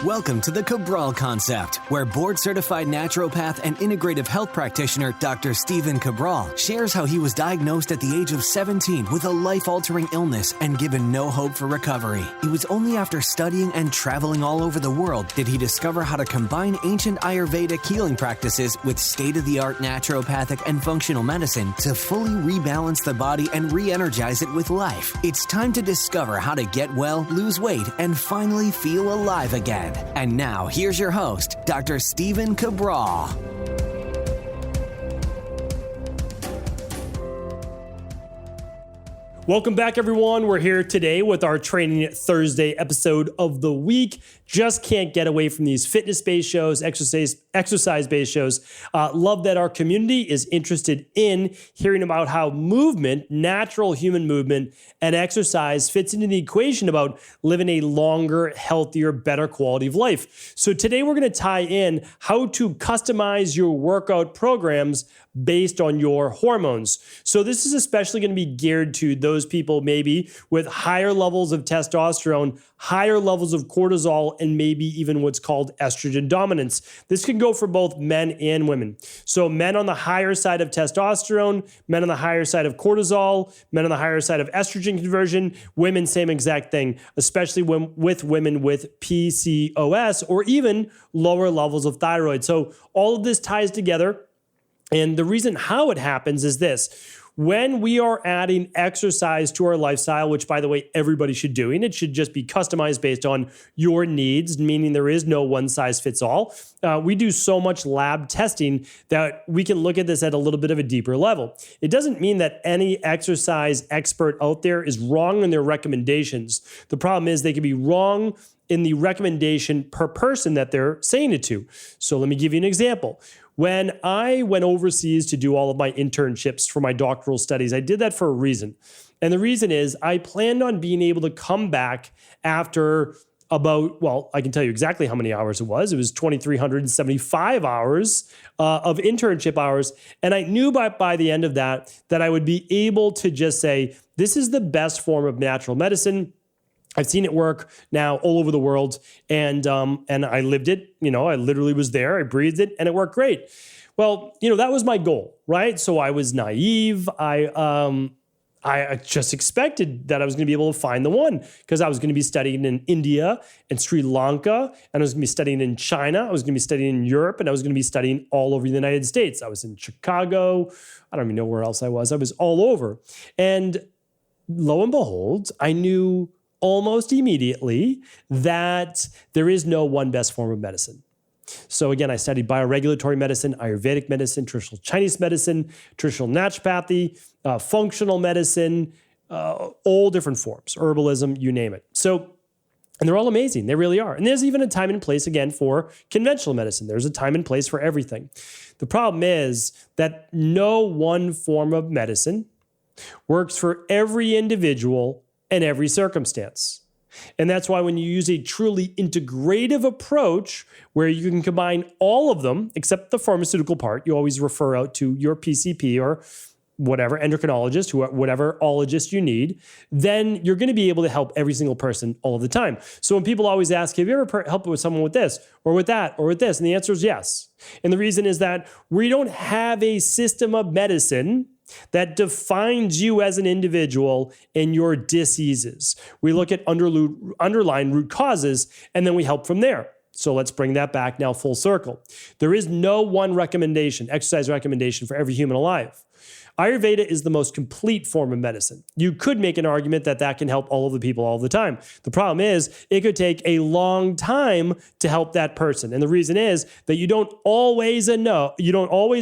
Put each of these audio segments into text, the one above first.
Welcome to the Cabral Concept, where board-certified naturopath and integrative health practitioner Dr. Stephen Cabral shares how he was diagnosed at the age of 17 with a life-altering illness and given no hope for recovery. It was only after studying and traveling all over the world did he discover how to combine ancient Ayurvedic healing practices with state-of-the-art naturopathic and functional medicine to fully rebalance the body and re-energize it with life. It's time to discover how to get well, lose weight, and finally feel alive again. And now, here's your host, Dr. Stephen Cabral. Welcome back, everyone. We're here today with our Training Thursday episode of the week. Just can't get away from these fitness-based shows, exercise-based shows. Love that our community is interested in hearing about how movement, natural human movement, and exercise fits into the equation about living a longer, healthier, better quality of life. So today we're going to tie in how to customize your workout programs based on your hormones. So this is especially going to be geared to those people maybe with higher levels of testosterone, higher levels of cortisol, and maybe even what's called estrogen dominance. This can go for both men and women. So men on the higher side of testosterone, men on the higher side of cortisol, men on the higher side of estrogen conversion, women, same exact thing, especially with women with PCOS or even lower levels of thyroid. So all of this ties together. And the reason how it happens is this. When we are adding exercise to our lifestyle, which, by the way, everybody should do, and it should just be customized based on your needs, meaning there is no one size fits all. We do so much lab testing that we can look at this at a little bit of a deeper level. It doesn't mean that any exercise expert out there is wrong in their recommendations. The problem is they can be wrong in the recommendation per person that they're saying it to. So let me give you an example. When I went overseas to do all of my internships for my doctoral studies, I did that for a reason. And the reason is I planned on being able to come back after about, well, I can tell you exactly how many hours it was. It was 2,375 hours of internship hours. And I knew by the end of that I would be able to just say, this is the best form of natural medicine. I've seen it work now all over the world, and I lived it. I literally was there. I breathed it, and it worked great. Well, that was my goal, right? So I was naive. I just expected that I was going to be able to find the one because I was going to be studying in India and Sri Lanka, and I was going to be studying in China. I was going to be studying in Europe, and I was going to be studying all over the United States. I was in Chicago. I don't even know where else I was. I was all over, and lo and behold, I knew almost immediately that there is no one best form of medicine. So again, I studied bioregulatory medicine, Ayurvedic medicine, traditional Chinese medicine, traditional naturopathy, functional medicine, all different forms, herbalism, you name it. So, and they're all amazing. They really are. And there's even a time and place, again, for conventional medicine. There's a time and place for everything. The problem is that no one form of medicine works for every individual in every circumstance. And that's why when you use a truly integrative approach where you can combine all of them, except the pharmaceutical part, you always refer out to your PCP or whatever endocrinologist, whatever ologist you need, then you're going to be able to help every single person all of the time. So when people always ask, have you ever helped with someone with this or with that or with this? And the answer is yes. And the reason is that we don't have a system of medicine that defines you as an individual and your diseases. We look at underlying root causes, and then we help from there. So let's bring that back now full circle. There is no one exercise recommendation for every human alive. Ayurveda is the most complete form of medicine. You could make an argument that can help all of the people all the time. The problem is it could take a long time to help that person. And the reason is that you don't always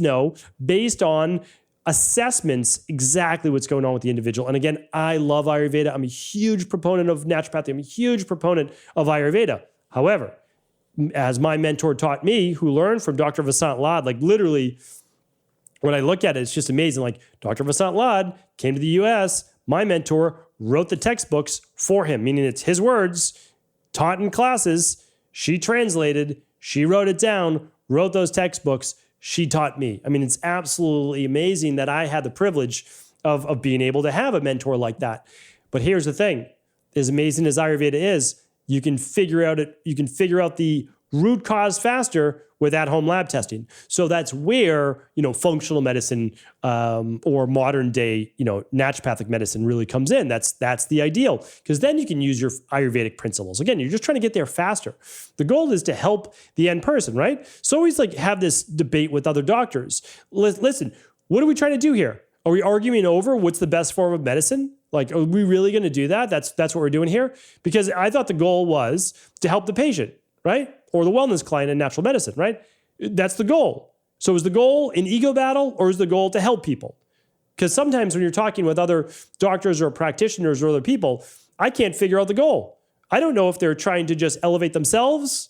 know based on assessments exactly what's going on with the individual. And again, I love Ayurveda. I'm a huge proponent of naturopathy. I'm a huge proponent of Ayurveda. However, as my mentor taught me, who learned from Dr. Vasant Lad, like literally, when I look at it, it's just amazing. Like Dr. Vasant Lad came to the US, my mentor wrote the textbooks for him, meaning it's his words, taught in classes, she translated, she wrote it down, wrote those textbooks, she taught me. I mean, it's absolutely amazing that I had the privilege of being able to have a mentor like that. But here's the thing. As amazing as Ayurveda is, you can figure out the root cause faster with at-home lab testing. So that's where, functional medicine or modern day, naturopathic medicine really comes in. That's the ideal, because then you can use your Ayurvedic principles. Again, you're just trying to get there faster. The goal is to help the end person, right? So always have this debate with other doctors. Listen, what are we trying to do here? Are we arguing over what's the best form of medicine? Are we really going to do that? That's what we're doing here? Because I thought the goal was to help the patient, right? Or the wellness client in natural medicine, right? That's the goal. So is the goal an ego battle, or is the goal to help people? Because sometimes when you're talking with other doctors or practitioners or other people, I can't figure out the goal. I don't know if they're trying to just elevate themselves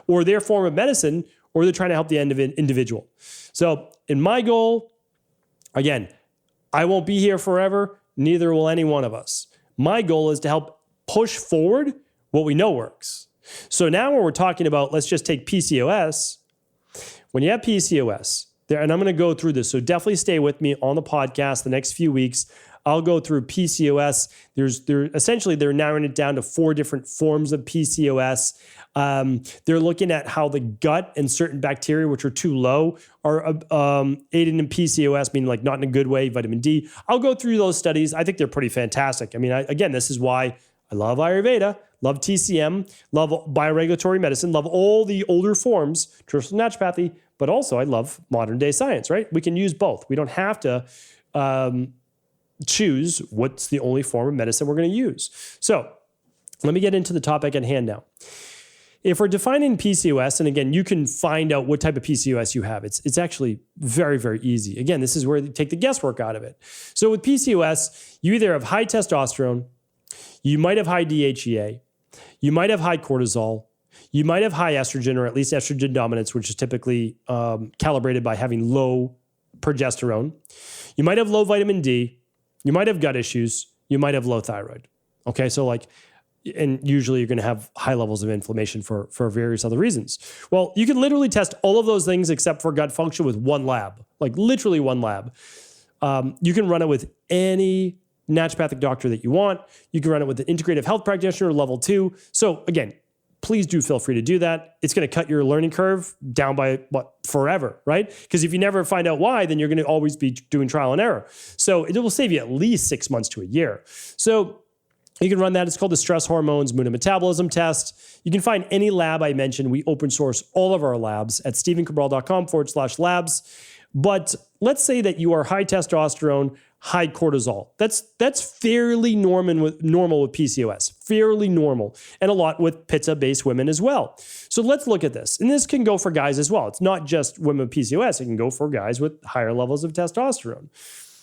or their form of medicine, or they're trying to help the individual. So in my goal, again, I won't be here forever. Neither will any one of us. My goal is to help push forward what we know works. So now when we're talking about, let's just take PCOS. When you have PCOS, and I'm going to go through this, so definitely stay with me on the podcast the next few weeks. I'll go through PCOS. They're narrowing it down to 4 different forms of PCOS. They're looking at how the gut and certain bacteria, which are too low, are aiding in PCOS, meaning not in a good way, vitamin D. I'll go through those studies. I think they're pretty fantastic. I mean, again, this is why I love Ayurveda, love TCM, love bioregulatory medicine, love all the older forms, traditional naturopathy, but also I love modern day science, right? We can use both. We don't have to choose what's the only form of medicine we're going to use. So let me get into the topic at hand now. If we're defining PCOS, and again, you can find out what type of PCOS you have. It's actually very, very easy. Again, this is where you take the guesswork out of it. So with PCOS, you either have high testosterone, you might have high DHEA, you might have high cortisol, you might have high estrogen, or at least estrogen dominance, which is typically calibrated by having low progesterone. You might have low vitamin D, you might have gut issues, you might have low thyroid. Okay, so and usually you're going to have high levels of inflammation for various other reasons. Well, you can literally test all of those things except for gut function with one lab, literally one lab. You can run it with any naturopathic doctor that you want. You can run it with an integrative health practitioner level 2. So again, please do feel free to do that. It's going to cut your learning curve down by forever, right? Because if you never find out why, then you're going to always be doing trial and error. So it will save you at least 6 months to a year. So you can run that. It's called the stress hormones mood and metabolism test. You can find any lab I mentioned. We open source all of our labs at stephencabral.com/labs. But let's say that you are high testosterone, high cortisol. That's fairly normal with PCOS, fairly normal, and a lot with Pitta-based women as well. So let's look at this. And this can go for guys as well. It's not just women with PCOS. It can go for guys with higher levels of testosterone.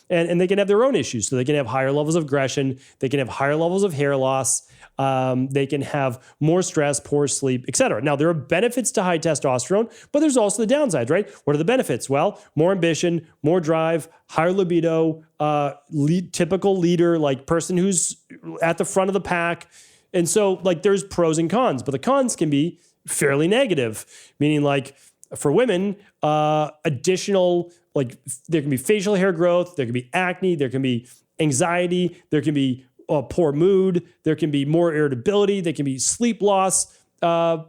And they can have their own issues. So they can have higher levels of aggression. They can have higher levels of hair loss. They can have more stress, poor sleep, et cetera. Now, there are benefits to high testosterone, but there's also the downsides, right? What are the benefits? Well, more ambition, more drive, higher libido, typical leader, person who's at the front of the pack. And so, there's pros and cons, but the cons can be fairly negative, meaning for women, additional, there can be facial hair growth, there can be acne, there can be anxiety, there can be poor mood, there can be more irritability, there can be sleep loss, there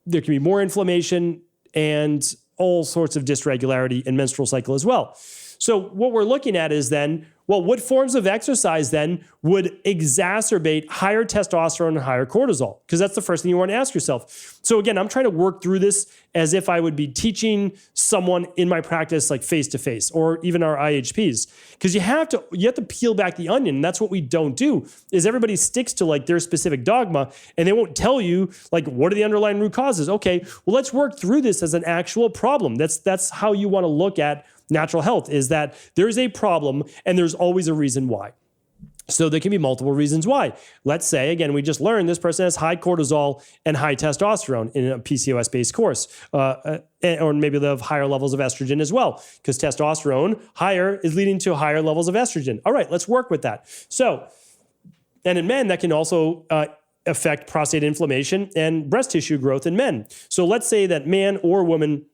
can be more inflammation, and all sorts of dysregularity in menstrual cycle as well. So what we're looking at is then, what forms of exercise then would exacerbate higher testosterone and higher cortisol? Because that's the first thing you want to ask yourself. So again, I'm trying to work through this as if I would be teaching someone in my practice, face to face, or even our IHPs. Because you have to peel back the onion. And that's what we don't do, is everybody sticks to their specific dogma, and they won't tell you what are the underlying root causes. Okay, well, let's work through this as an actual problem. That's how you want to look at natural health, is that there's a problem and there's always a reason why. So there can be multiple reasons why. Let's say, again, we just learned this person has high cortisol and high testosterone in a PCOS-based course, or maybe they have higher levels of estrogen as well, because testosterone higher is leading to higher levels of estrogen. All right, let's work with that. So, and in men, that can also affect prostate inflammation and breast tissue growth in men. So let's say that man or woman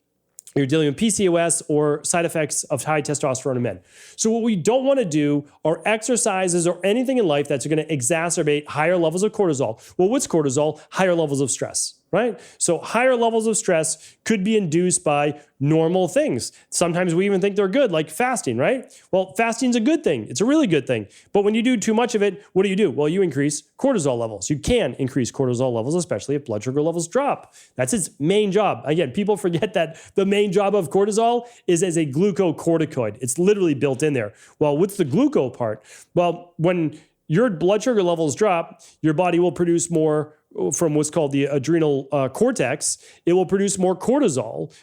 you're dealing with PCOS or side effects of high testosterone in men. So what we don't want to do are exercises or anything in life that's going to exacerbate higher levels of cortisol. Well, what's cortisol? Higher levels of stress, right? So higher levels of stress could be induced by normal things. Sometimes we even think they're good, like fasting, right? Well, fasting's a good thing. It's a really good thing. But when you do too much of it, what do? Well, you increase cortisol levels. You can increase cortisol levels, especially if blood sugar levels drop. That's its main job. Again, people forget that the main job of cortisol is as a glucocorticoid. It's literally built in there. Well, what's the gluco part? Well, when your blood sugar levels drop, your body will produce more from what's called the adrenal cortex. It will produce more cortisol.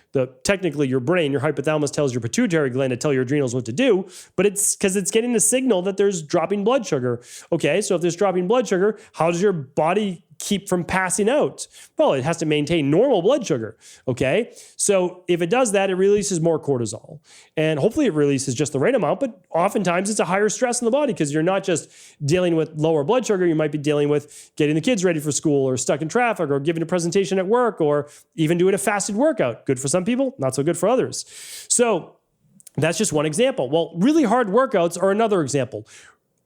Technically, your brain, your hypothalamus tells your pituitary gland to tell your adrenals what to do, but it's because it's getting the signal that there's dropping blood sugar. Okay, so if there's dropping blood sugar, how does your body keep from passing out? Well, it has to maintain normal blood sugar. Okay, so if it does that, it releases more cortisol, and hopefully it releases just the right amount. But oftentimes it's a higher stress in the body because you're not just dealing with lower blood sugar. You might be dealing with getting the kids ready for school, or stuck in traffic, or giving a presentation at work, or even doing a fasted workout. Good for some people, not so good for others. So that's just one example. Well, really hard workouts are another example.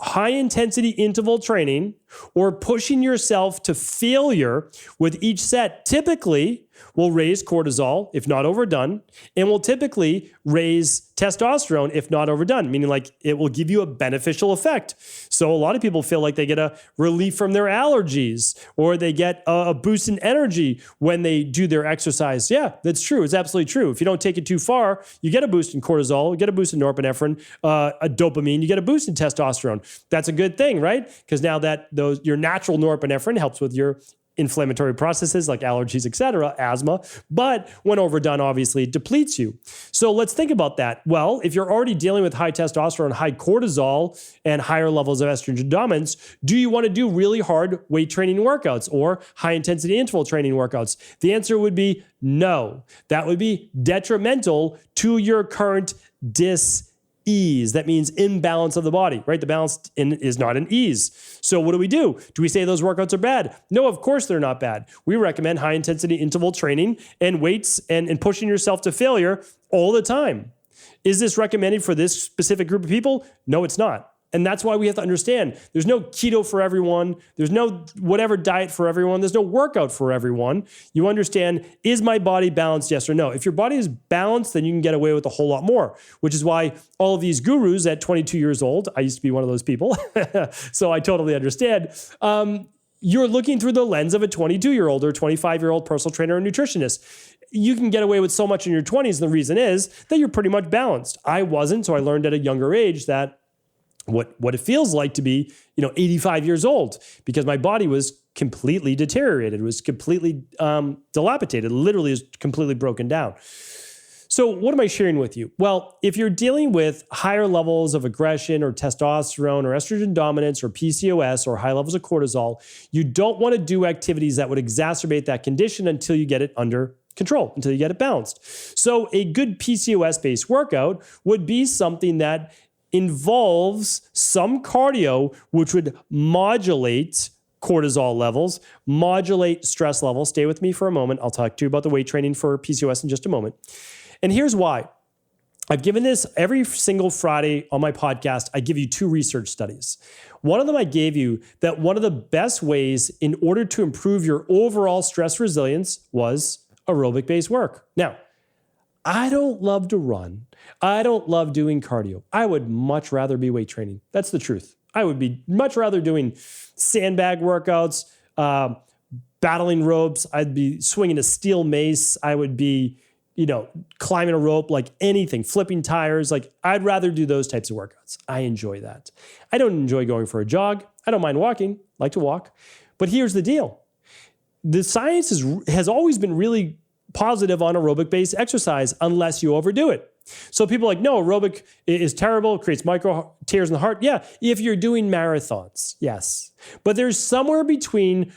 High intensity interval training or pushing yourself to failure with each set typically will raise cortisol if not overdone, and will typically raise testosterone if not overdone, meaning like it will give you a beneficial effect. So a lot of people feel like they get a relief from their allergies, or they get a boost in energy when they do their exercise. Yeah, that's true. It's absolutely true. If you don't take it too far, you get a boost in cortisol, you get a boost in norepinephrine, a dopamine, you get a boost in testosterone. That's a good thing, right? Because now that your natural norepinephrine helps with your inflammatory processes like allergies, etc., asthma, but when overdone, obviously it depletes you. So let's think about that. Well, if you're already dealing with high testosterone, high cortisol, and higher levels of estrogen dominance, do you want to do really hard weight training workouts or high intensity interval training workouts? The answer would be no. That would be detrimental to your current dis-ease. That means imbalance of the body, right? The balance is not an ease. So what do? Do we say those workouts are bad? No, of course they're not bad. We recommend high intensity interval training and weights and pushing yourself to failure all the time. Is this recommended for this specific group of people? No, it's not. And that's why we have to understand there's no keto for everyone. There's no whatever diet for everyone. There's no workout for everyone. You understand, is my body balanced, yes or no? If your body is balanced, then you can get away with a whole lot more, which is why all of these gurus at 22 years old, I used to be one of those people, so I totally understand, you're looking through the lens of a 22-year-old or 25-year-old personal trainer or nutritionist. You can get away with so much in your 20s, and the reason is that you're pretty much balanced. I wasn't, so I learned at a younger age that what it feels like to be, 85 years old, because my body was completely deteriorated. It was completely dilapidated, literally is completely broken down. So what am I sharing with you? Well, if you're dealing with higher levels of aggression or testosterone or estrogen dominance or PCOS or high levels of cortisol, you don't want to do activities that would exacerbate that condition until you get it under control, until you get it balanced. So a good PCOS-based workout would be something that involves some cardio, which would modulate cortisol levels, modulate stress levels. Stay with me for a moment. I'll talk to you about the weight training for PCOS in just a moment. And here's why. I've given this every single Friday on my podcast. I give you 2 research studies. One of them I gave you that one of the best ways in order to improve your overall stress resilience was aerobic-based work. Now, I don't love to run. I don't love doing cardio. I would much rather be weight training. That's the truth. I would be much rather doing sandbag workouts, battling ropes. I'd be swinging a steel mace. I would be, climbing a rope, like anything, flipping tires. Like I'd rather do those types of workouts. I enjoy that. I don't enjoy going for a jog. I don't mind walking, like to walk. But here's the deal. The science has always been really positive on aerobic-based exercise unless you overdo it. So people are like, no, aerobic is terrible. It creates micro tears in the heart. Yeah, if you're doing marathons, yes. But there's somewhere between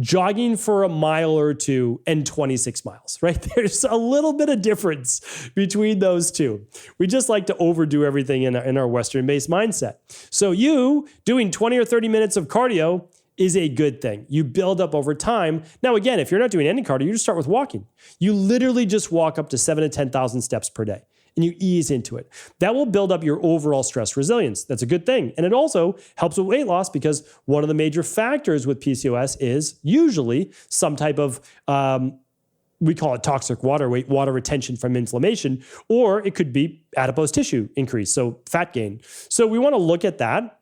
jogging for a mile or 2 and 26 miles, right? There's a little bit of difference between those two. We just like to overdo everything in our Western-based mindset. So you doing 20 or 30 minutes of cardio is a good thing. You build up over time. Now, again, if you're not doing any cardio, you just start with walking. You literally just walk up to 7,000 to 10,000 steps per day and you ease into it. That will build up your overall stress resilience. That's a good thing. And it also helps with weight loss because one of the major factors with PCOS is usually some type of, we call it toxic water weight, water retention from inflammation, or it could be adipose tissue increase, so fat gain. So we want to look at that.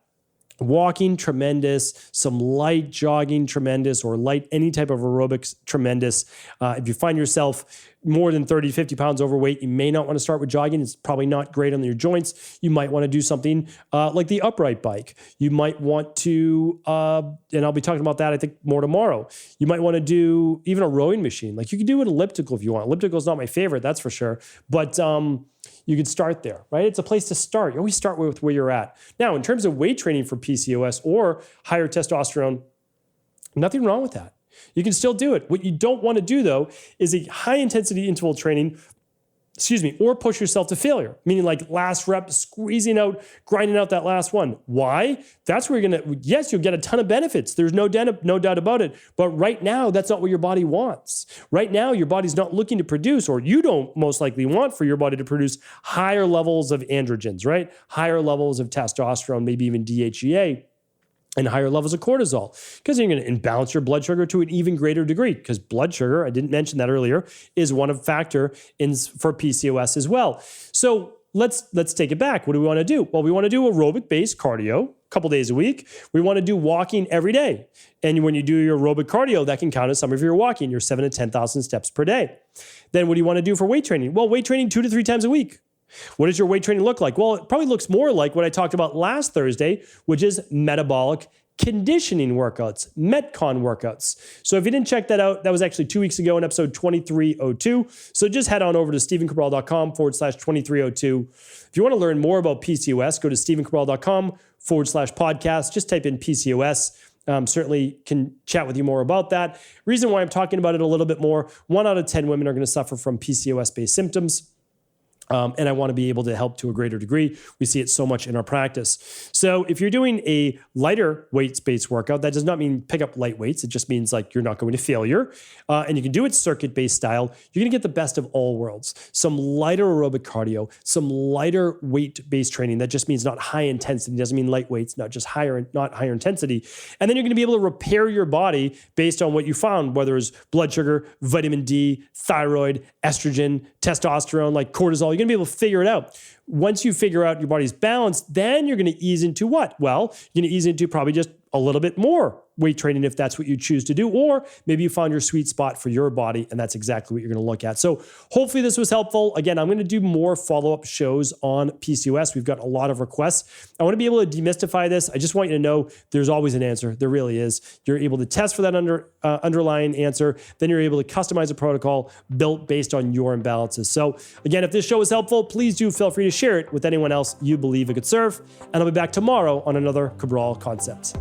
Walking, tremendous. Some light jogging, tremendous, or light any type of aerobics, tremendous. If you find yourself more than 30 to 50 pounds overweight, you may not want to start with jogging. It's probably not great on your joints. You might want to do something like the upright bike. You might want to, and I'll be talking about that, I think, more tomorrow. You might want to do even a rowing machine. Like you can do an elliptical if you want. Elliptical is not my favorite, that's for sure. But you can start there, right? It's a place to start. You always start with where you're at. Now, in terms of weight training for PCOS or higher testosterone, nothing wrong with that. You can still do it. What you don't want to do, though, is a high-intensity interval training, or push yourself to failure, meaning like last rep, squeezing out, grinding out that last one. Why? That's where you're going to, yes, you'll get a ton of benefits. There's no doubt about it. But right now, that's not what your body wants. Right now, your body's not looking to produce, or you don't most likely want for your body to produce higher levels of androgens, right? Higher levels of testosterone, maybe even DHEA. And higher levels of cortisol, because you're going to imbalance your blood sugar to an even greater degree, because blood sugar, I didn't mention that earlier, is one of factor for PCOS as well. So let's take it back. What do we want to do? Well, we want to do aerobic-based cardio a couple days a week. We want to do walking every day. And when you do your aerobic cardio, that can count as some of your walking, your 7,000 to 10,000 steps per day. Then what do you want to do for weight training? Well, weight training 2 to 3 times a week. What does your weight training look like? Well, it probably looks more like what I talked about last Thursday, which is metabolic conditioning workouts, Metcon workouts. So if you didn't check that out, that was actually 2 weeks ago in episode 2302. So just head on over to stephencabral.com/2302. If you want to learn more about PCOS, go to stephencabral.com/podcast. Just type in PCOS. Certainly can chat with you more about that. Reason why I'm talking about it a little bit more, 1 out of 10 women are going to suffer from PCOS-based symptoms. And I want to be able to help to a greater degree. We see it so much in our practice. So if you're doing a lighter weights-based workout, that does not mean pick up light weights. It just means like you're not going to failure. And you can do it circuit-based style. You're going to get the best of all worlds. Some lighter aerobic cardio, some lighter weight-based training. That just means not high intensity. It doesn't mean light weights, not higher intensity. And then you're going to be able to repair your body based on what you found, whether it's blood sugar, vitamin D, thyroid, estrogen, testosterone, like cortisol. You're going to be able to figure it out. Once you figure out your body's balance, then you're going to ease into what? Well, you're going to ease into probably just a little bit more weight training if that's what you choose to do, or maybe you found your sweet spot for your body and that's exactly what you're going to look at. So hopefully this was helpful. Again, I'm going to do more follow-up shows on PCOS. We've got a lot of requests. I want to be able to demystify this. I just want you to know there's always an answer. There really is. You're able to test for that underlying answer. Then you're able to customize a protocol built based on your imbalances. So again, if this show was helpful, please do feel free to share it with anyone else you believe it could serve. And I'll be back tomorrow on another Cabral Concept.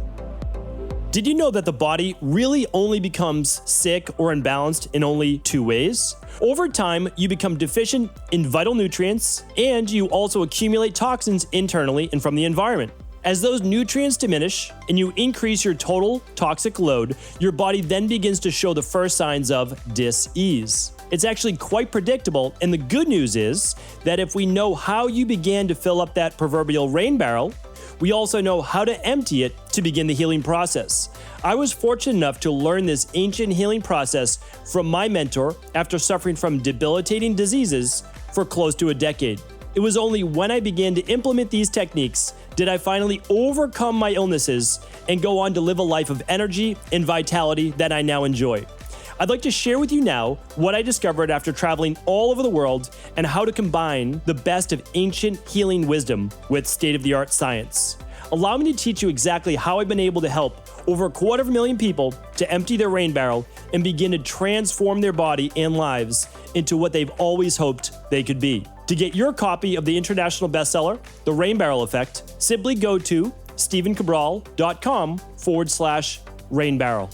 Did you know that the body really only becomes sick or imbalanced in only 2 ways? Over time, you become deficient in vital nutrients, and you also accumulate toxins internally and from the environment. As those nutrients diminish and you increase your total toxic load, your body then begins to show the first signs of dis-ease. It's actually quite predictable, and the good news is that if we know how you began to fill up that proverbial rain barrel, we also know how to empty it to begin the healing process. I was fortunate enough to learn this ancient healing process from my mentor after suffering from debilitating diseases for close to a decade. It was only when I began to implement these techniques did I finally overcome my illnesses and go on to live a life of energy and vitality that I now enjoy. I'd like to share with you now what I discovered after traveling all over the world and how to combine the best of ancient healing wisdom with state-of-the-art science. Allow me to teach you exactly how I've been able to help over 250,000 people to empty their rain barrel and begin to transform their body and lives into what they've always hoped they could be. To get your copy of the international bestseller, The Rain Barrel Effect, simply go to stephencabral.com/rainbarrel.